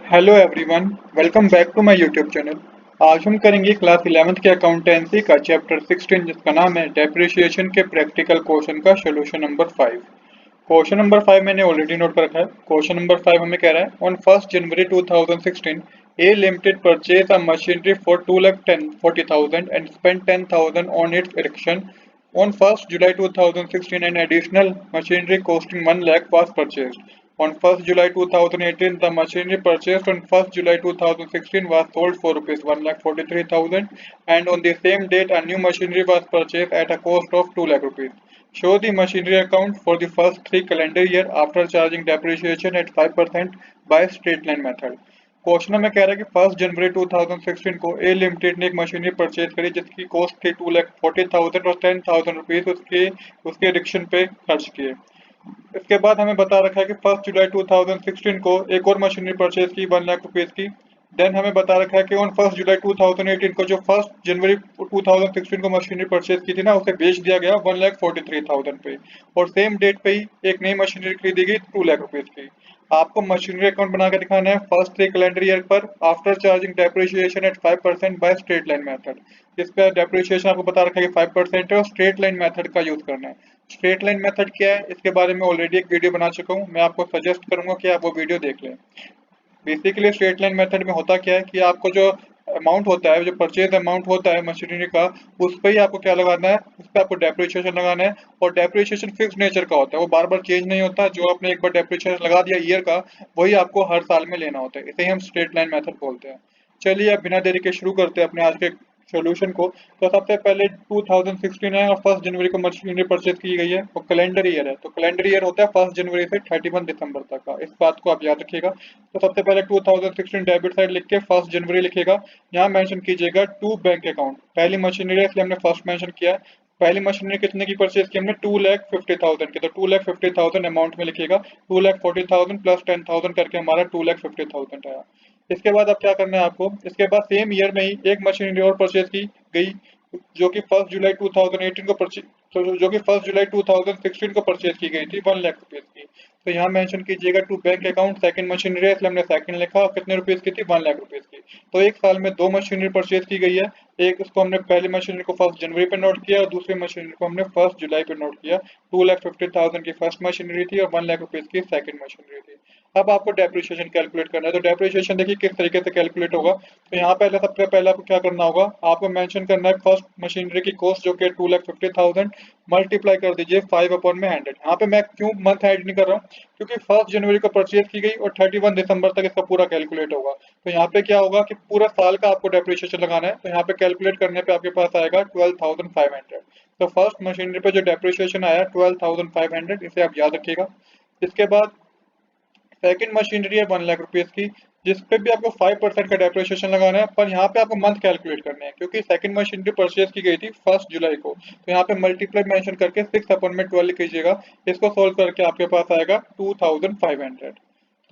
Hello everyone, welcome back to my YouTube channel. आज हम करेंगे क्लास 11th के अकाउंटेंसी का चैप्टर 16 जिसका नाम है डेप्रिसिएशन के प्रैक्टिकल क्वेश्चन का सोल्यूशन नंबर 5। क्वेश्चन नंबर 5 मैंने ऑलरेडी नोट कर रखा है। क्वेश्चन नंबर 5 हमें कह रहा है on 1st January 2016 A limited purchase a machinery for 2,40,000 and spend 10,000 on it's erection. On 1st July 2016, an additional machinery costing 1 lakh was purchased. On 1st July 2018, the machinery purchased on 1st July 2016 was sold for rupees 1,43,000, and on the same date a new machinery was purchased at a cost of 2 lakh rupees. Show the machinery account for the first 3 calendar year after charging depreciation at 5% by straight line method. Question में कह रहा है कि 1 जनवरी 2016 को ए limited ने एक machinery purchase करी जिसकी कॉस्ट थी 2,40,000 और 10,000 रुपीज उसके एडिक्शन पे खर्च किए। इसके बाद हमें बता रखा है कि 1 जुलाई 2016 को एक और मशीनरी परचेज की 1 लाख रुपीज की। देन हमें बता रखा है कि ऑन 1 जुलाई 2018 को जो 1 जनवरी 2016 को मशीनरी परचेज की थी ना उसे बेच दिया गया 1,43,000 पे, और सेम डेट पे ही एक नई मशीनरी खरीदी गई 2 लाख रुपीज की। आपको मशीनरी अकाउंट बना के दिखाना है फर्स्ट 3 कैलेंडर ईयर पर after charging depreciation at 5% by straight line method. इस पे डेप्रिसिएशन आपको बता रखा है कि 5% है और स्ट्रेट लाइन मेथड का यूज करना है। स्ट्रेट लाइन मेथड क्या है इसके बारे में ऑलरेडी एक वीडियो बना चुका हूँ, मैं आपको सजेस्ट करूंगा कि आप वो वीडियो देख लें। बेसिकली स्ट्रेट लाइन मेथड में होता क्या है कि आपको जो अमाउंट होता है, जो परचेज अमाउंट होता है मशीनरी का, उस पर ही आपको क्या लगाना है, उस पर आपको डेप्रिसिएशन लगाना है। और डेप्रिसिएशन फिक्स नेचर का होता है, वो बार बार चेंज नहीं होता। जो आपने एक बार डेप्रिसिएशन लगा दिया ईयर का, वही आपको हर साल में लेना होता है। इसे ही हम स्ट्रेट लाइन मेथड बोलते हैं। चलिए अब बिना देरी के शुरू करते हैं अपने आज के सॉल्यूशन को। तो सबसे पहले 2016 है और 1 जनवरी को मशीनरी परचेज की गई है और कैलेंडर ईयर है, तो कैलेंडर ईयर होता है 1 जनवरी से 31 दिसंबर तक का। इस बात को आप याद रखिएगा। तो सबसे पहले 2016 डेबिट साइड लिख के 1 जनवरी लिखेगा। यहाँ मेंशन कीजिएगा टू बैंक अकाउंट। पहली मशीनरी है इसलिए हमने फर्स्ट मेंशन किया है। पहली मशीनरी कितने की परचेज की हमने 2,50,000 की, तो 2,50,000 अमाउंट में लिखेगा। 2,40,000 प्लस 10,000 करके हमारा 2,50,000 आया। इसके बाद अब क्या करना है आपको, इसके बाद सेम ईयर में ही एक मशीनरी और परचेज की गई जो कि 1 जुलाई 2018 को परचेज, तो जो कि 1 जुलाई 2016 को परचेज की गई थी 1 लाख रुपीज की। तो यहाँ मेंशन कीजिएगा to bank account. Second machinery है इसलिए हमने सेकंड लिखा और कितने रुपीज की थी 1 लाख रुपीज की। तो एक साल में दो मशीनरी परचेज की गई है। एक उसको हमने पहली मशीनरी को 1 जनवरी पे नोट किया और दूसरी मशीनरी को हमने 1 जुलाई पे नोट किया। 2,50,000 की फर्स्ट मशीनरी थी और 1 लाख रुपीज की सेकंड मशीनरी थी। अब आपको डेप्रिसिएशन कैलकुलेट करना है, तो डेप्रिसिएशन देखिए किस तरीके से कैलकुलेट होगा। तो यहाँ पहले सबसे पहले आपको क्या करना होगा, आपको मेंशन करना है फर्स्ट मशीनरी की कॉस्ट जो कि 2,50,000 मल्टीप्लाई कर दीजिए 5/100। यहाँ पे मैं क्यों मंथ ऐड नहीं कर रहा हूँ, क्योंकि 1 जनवरी को परचेज की गई और 31 दिसंबर तक इसका पूरा कैलकुलेट होगा। तो यहाँ पे क्या होगा कि पूरा साल का आपको डेप्रिसिएशन लगाना है। तो यहाँ पे कैलकुलेट करने पे आपके पास आएगा 12,500। तो फर्स्ट मशीनरी पे जो डेप्रिसिएशन आया 12,500, इसे आप याद रखिएगा। इसके बाद सेकंड मशीनरी है 1 लाख रुपीज की, जिसपे भी आपको 5% का डेप्रिसिएशन लगाना है। पर यहाँ पे आपको मंथ कैलकुलेट करने हैं क्योंकि सेकंड मशीनरी परचेज की गई थी 1 जुलाई को। तो यहाँ पे मल्टीप्लाई मेंशन करके 6/12 कीजिएगा। इसको सोल्व करके आपके पास आएगा 2,500।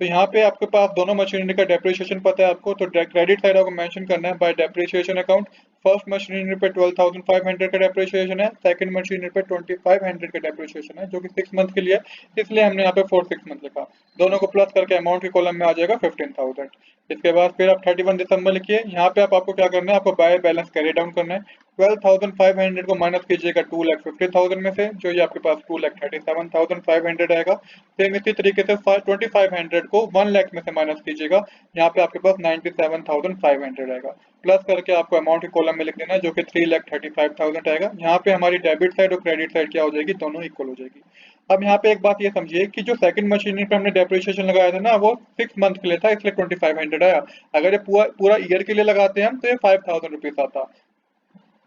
तो यहाँ पे आपके पास दोनों मशीनरी का डेप्रिसिएशन पता है आपको, तो क्रेडिट साइड आपको मेंशन करना है bye depreciation account. First machinery पे 12,500 का डेप्रिसिएशन है, सेकंड मशीनरी पे 2,500 का डेप्रिसिएशन है जो कि 6 मंथ के लिए है, इसलिए हमने यहाँ पे 4 6 मंथ लिखा। दोनों को प्लस करके अमाउंट के कॉलम में आ जाएगा 15,000। इसके बाद फिर आप 31 दिसंबर लिखिए। यहाँ पे आपको क्या करना है, आपको बाय बैलेंस कैरी डाउन करना है। 12,500 को माइनस कीजिएगा 2,50,000 में से, जो ये आपके पास 2,37,500 आएगा। सेम इसी तरीके से 2,500 को 1 लाख में से माइनस कीजिएगा। यहाँ पे आपके पास 97,500 आएगा। प्लस करके आपको अमाउंट के कॉलम में लिख देना है जो कि 3,35,000 आएगा। यहाँ पे हमारी डेबिट साइड और क्रेडिट साइड क्या हो जाएगी, दोनों इक्वल हो जाएगी। अब यहाँ पे एक बात ये समझिए कि जो सेकंड मशीनरी पे हमने डेप्रिसिएशन लगाया था ना, वो 6 मंथ के लिए था, इसलिए 2,500 आया। अगर ये पूरा पूरा ईयर के लिए लगाते हैं हम तो ये 5,000 रुपीज आता।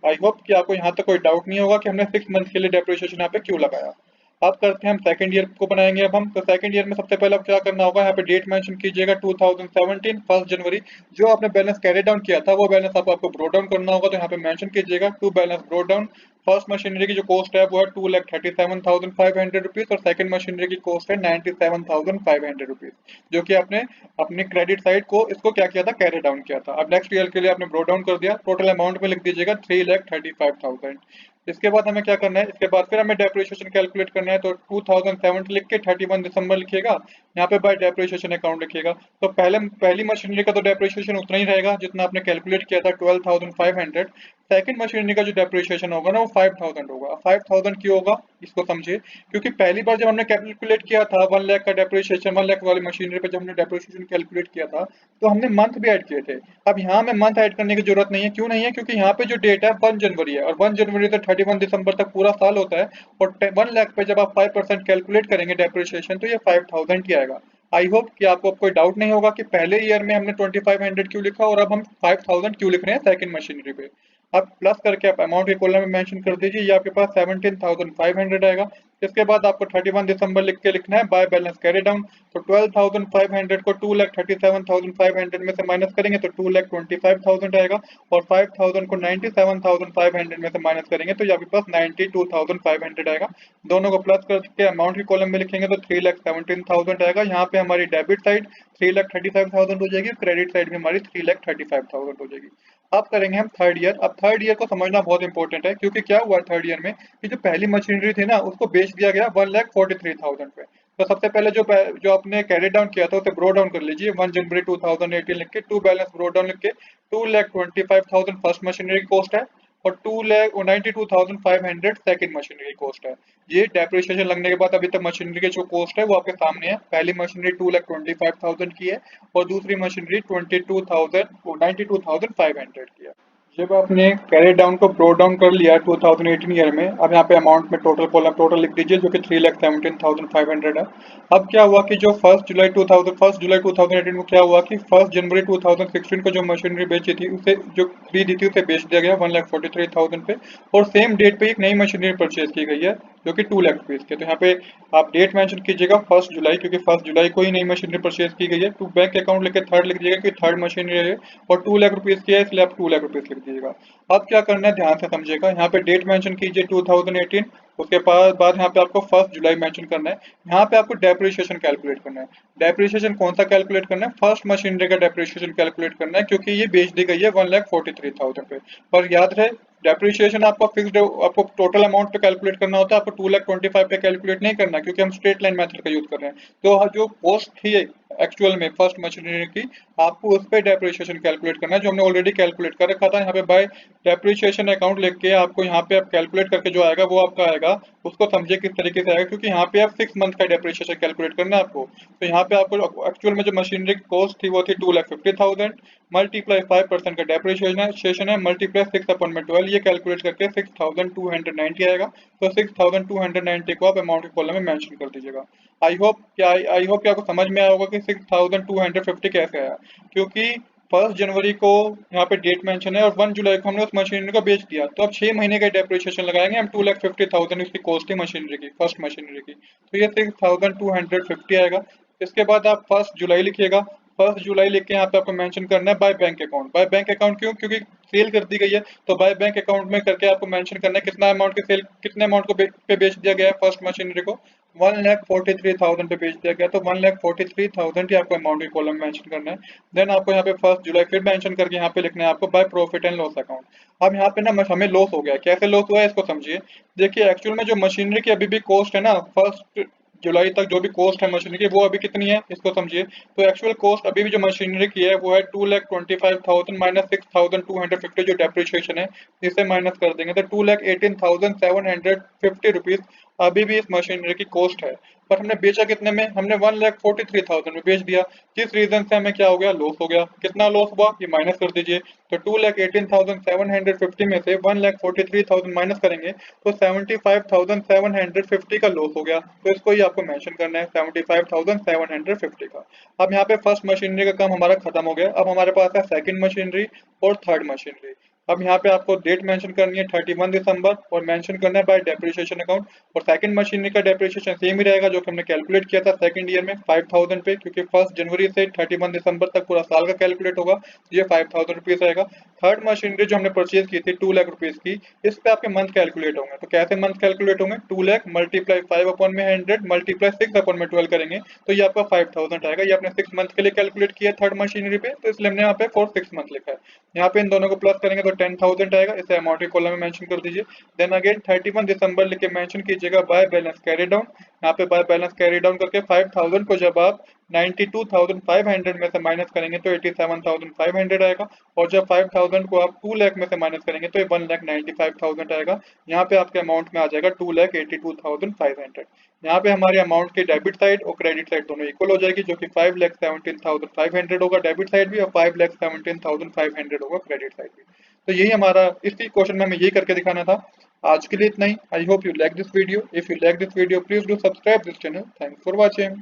आई होप कि आपको यहाँ तक कोई डाउट नहीं होगा कि हमने 6 मंथ के लिए डेप्रिसिएशन यहाँ पे क्यों लगाया। अब करते हैं हम सेकंड ईयर को बनाएंगे। अब हम तो सेकंड ईयर में सबसे पहले अब क्या करना होगा, यहाँ पे डेट मेंशन कीजिएगा 2017 1 जनवरी। जो आपने बैलेंस कैरी डाउन किया था वो बैलेंस आपको ब्रो डाउन करना होगा। तो यहाँ पे मेंशन कीजिएगा to balance brought down first machinery की जो कॉस्ट है वो है 2,37,500 रुपीज और सेकंड मशीनरी की कॉस्ट है 97,500 रुपीज, जो कि आपने अपने क्रेडिट साइड को इसको क्या किया था, कैरी डाउन किया था। अब नेक्स्ट ईयर के लिए आपने ब्रो डाउन कर दिया, टोटल अमाउंट में लिख दीजिएगा 3,35,000। इसके बाद हमें क्या करना है, इसके बाद फिर हमें डेप्रिसिएशन कैलकुलेट करना है, तो 2007 लिख के 31 दिसंबर लिखिएगा, यहाँ पे बाय डेप्रिसिएशन अकाउंट लिखिएगा। तो पहली मशीनरी का तो डेप्रिसिएशन उतना ही रहेगा जितना आपने कैलकुलेट किया था 12,500। सेकंड मशीनरी का जो डेप्रिसिएशन होगा ना वो 5,000 होगा। 5,000 क्यों होगा इसको समझिए, क्योंकि पहली बार जब हमने कैलकुलेट किया था 1 लाख का डेप्रिसिएशन, 1 लाख वाली मशीनरी पे जब हमने डेप्रिसिएशन कैलकुलेट किया था तो हमने मंथ भी ऐड किए थे। अब यहाँ में मंथ ऐड करने की जरूरत नहीं है, क्यों नहीं है, क्योंकि यहाँ पे जो डेट है 1 जनवरी है और 1 जनवरी से 31 दिसंबर तक पूरा साल होता है। और 1 लाख पे जब आप 5% कैलकुलेट करेंगे डेप्रिसिएशन तो ये 5,000 ही आएगा। आई होप कि आपको कोई डाउट नहीं होगा कि पहले ईयर में हमने 2500 क्यों लिखा और अब हम 5,000 क्यों लिख रहे हैं सेकंड मशीनरी पे। अब प्लस करके आप अमाउंट के कॉलम में मेंशन कर दीजिए, ये आपके पास 17,500 आएगा। इसके बाद आपको 31 दिसंबर लिख के लिखना है बाय बैलेंस कैरी डाउन। तो 12,500 को 2,37,500 में से माइनस करेंगे तो 2,25,000 आएगा और 5,000 को 97,500 में से माइनस करेंगे तो ये आपके पास 92,500 आएगा। दोनों को प्लस करके अमाउंट के कॉलम में लिखेंगे तो 3,17,000 आएगा। यहाँ पे हमारी डेबिट साइड 3,35,000 हो जाएगी, क्रेडिट साइड भी हमारी 3,35,000 हो जाएगी। अब करेंगे हम थर्ड ईयर। अब थर्ड ईयर को समझना बहुत इंपॉर्टेंट है, क्योंकि क्या हुआ थर्ड ईयर में कि जो पहली मशीनरी थी ना उसको बेच दिया गया 1,43,000 पे। तो सबसे पहले जो आपने कैरी डाउन किया था उसे ब्रो डाउन कर लीजिए, 1 जनवरी 2018 लिख के टू बैलेंस ब्रो डाउन लिख के 2,25,000 फर्स्ट मशीनरी की कॉस्ट है और 2,92,500 सेकंड मशीनरी की कॉस्ट है। ये डेप्रिसिएशन लगने के बाद अभी तक मशीनरी की जो कॉस्ट है वो आपके सामने है। पहली मशीनरी 2,25,000 की है और दूसरी मशीनरी 92,500 की है। जब आपने कैरी डाउन को ब्रो डाउन कर लिया 2018 ईयर में, अब यहाँ पे अमाउंट में टोटल लिख दीजिए जो कि 3,17,500 है। अब क्या हुआ कि जो 1 जुलाई 2018 को क्या हुआ कि 1 जनवरी 2016 को जो मशीनरी बेची थी उसे जो खरीदी थी उसे बेच दिया गया 1,43,000 पे और सेम डेट पे एक नई मशीनरी परचेज की गई है जो कि 2 लाख रुपीज के। तो यहाँ पे आप डेट मेंशन कीजिएगा 1 जुलाई, क्योंकि 1 जुलाई को ही नई मशीनरी परचेज की गई है। टू बैंक अकाउंट लेके थर्ड लिख दीजिएगा कि थर्ड मशीनरी है और 2 लाख रुपीज की है, इसलिए आप 2 लाख रुपीज लिख दीजिएगा। अब क्या करना है ध्यान से समझिएगा, यहाँ पे डेट मेंशन कीजिए 2018, उसके बाद यहाँ पे आपको 1 जुलाई मेंशन करना है। यहाँ पे आपको डेप्रिसिएशन कैलकुलेट करना है। डेप्रिसिएशन कौन सा कैलकुलेट करना है, फर्स्ट मशीनरी का डेप्रिसिएशन कैलकुलेट करना है, क्योंकि ये बेच दी गई है 1,43,000 पे। पर याद रहे डेप्रिसिएशन आपका फिक्स्ड, आपको टोटल अमाउंट पे कैलकुलेट करना होता है, आपको 2,25,000 पे कैलकुलेट नहीं करना, क्योंकि हम स्ट्रेट लाइन मेथड का यूज कर रहे हैं। तो जो कॉस्ट थी एक्चुअल में फर्स्ट मशीनरी की, आपको उस पर डेप्रिसिएशन कैलकुलेट करना है जो हमने ऑलरेडी कैलकुलेट कर रखा था। यहाँ पे बाय डेप्रिसिएशन अकाउंट लिख के आपको यहाँ पे आप कैलकुलेट करके जो आएगा वो आपका आएगा, उसको समझिए किस तरीके से आएगा, क्योंकि यहाँ पे आप 6 मंथ का डेप्रिसिएशन कैलकुलेट करना है आपको। तो यहाँ पे आपको एक्चुअल में जो मशीनरी की कॉस्ट थी वो थी 2,50,000 मल्टीप्लाई 5% का डेप्रिसिएशन है मल्टीप्लाई 6/12, ये कैलकुलेट करके 6,290 आएगा। तो 6,290 को आप अमाउंट के कॉलम में मेंशन कर दीजिएगा। आई होप कि आपको समझ में आया होगा कि 6,250 कैसे आया, क्योंकि 1 जनवरी को यहाँ पे डेट मेंशन है और 1 जुलाई को हमने उस मशीनरी को बेच दिया। तो अब 6 महीने का डेप्रिसिएशन लगाएंगे हम, 2,50,000 इसकी कॉस्ट थी मशीनरी की, फर्स्ट मशीनरी की, तो ये 6,250 आएगा। इसके बाद आप 1 जुलाई लिखिएगा। 1 जुलाई लिख के यहाँ पे आपको मेंशन करना है by bank account. By bank account क्यों, क्योंकि सेल कर दी गई है, तो बाय बैंक अकाउंट में करके आपको मेंशन करना है कितना अमाउंट के सेल, कितने अमाउंट को पे बेच दिया गया है फर्स्ट मशीनरी को, 1,43,000 पे बेच दिया गया। तो 1,43,000 ही आपको अमाउंट के कॉलम में मेंशन करना है। देन आपको यहाँ पे 1 जुलाई फिर मेंशन करके यहाँ पे लिखना है आपको by profit and loss account. अब यहाँ पे ना हमें लॉस हो गया, कैसे लॉस हुआ है इसको समझिए। देखिए एक्चुअल में जो मशीनरी की अभी भी कॉस्ट है ना 1 जुलाई तक जो भी कॉस्ट है मशीनरी की वो अभी कितनी है इसको समझिए। तो एक्चुअल कॉस्ट अभी भी जो मशीनरी की है वो है 2,25,000 माइनस 6,250 जो डेप्रिसिएशन है इसे माइनस कर देंगे तो 2,18,750 रुपीज अभी भी इस मशीनरी की कॉस्ट है। पर हमने बेचा कितने में, हमने 1,43,000 में बेच दिया, जिस रीजन से हमें क्या हो गया, लॉस हो गया। कितना लॉस हुआ ये माइनस कर दीजिए। तो 2,18,750 में से 1,43,000 माइनस करेंगे तो 75,750 का लॉस हो गया। तो इसको ही आपको मेंशन करना है 75,750 का। अब यहाँ पे फर्स्ट मशीनरी का काम हमारा खत्म हो गया, अब हमारे पास है सेकंड मशीनरी और थर्ड मशीनरी। अब यहाँ पे आपको डेट मेंशन करनी है 31 दिसंबर और मेंशन करना है बाय डेप्रिसिएशन अकाउंट। और सेकंड मशीनरी का डेप्रिसिएशन सेम ही रहेगा जो कि हमने कैलकुलेट किया था सेकंड ईयर में 5000 पे, क्योंकि 1 जनवरी से 31 दिसंबर तक पूरा साल का कैलकुलेट होगा, तो ये 5000 रुपीज रहेगा। थर्ड मशीनरी जो हमने परचेज की थी 2 लाख रुपीज की, इस पे आपके मंथ कैलकुलेट होंगे। तो कैसे मंथ कैलकुलेट होंगे, 2 लाख मल्टीप्लाई 5 अपॉन में 100 मल्टीप्लाई 6 अपॉन में 12 करेंगे तो ये आपका 5000 आएगा। ये आपने 6 मंथ के लिए कैलकुलेट किया थर्ड मशीनरी पे, तो इसलिए हमने यहाँ पे फॉर 6 मंथ लिखा है। यहाँ पे इन दोनों को प्लस करेंगे तो 10,000 आएगा, इसे अमाउंट के कॉलम में मेंशन कर दीजिए। देन अगेन 31 दिसंबर लिख के मेंशन कीजिएगा बाय बैलेंस कैरी डाउन। यहाँ पे बाय बैलेंस कैरी डाउन करके 5000 को जब आप 92,500 में से माइनस करेंगे तो 87,500 आएगा। और जब 5000 को आप 2 लाख में से माइनस करेंगे तो ये 1,95,000 आएगा। यहाँ पे आपके अमाउंट में आ जाएगा 2,82,500। यहाँ पे हमारे अमाउंट की डेबिट साइड और क्रेडिट साइड दोनों इक्वल हो जाएगी, जो कि 5,17,500 होगा डेबिट साइड भी और 5,17,500 होगा क्रेडिट साइड भी। तो यही हमारा इसी क्वेश्चन में हमें यही करके दिखाना था। आज के लिए इतना ही। I hope you like this video. If you like this video please do subscribe this channel. Thanks for watching.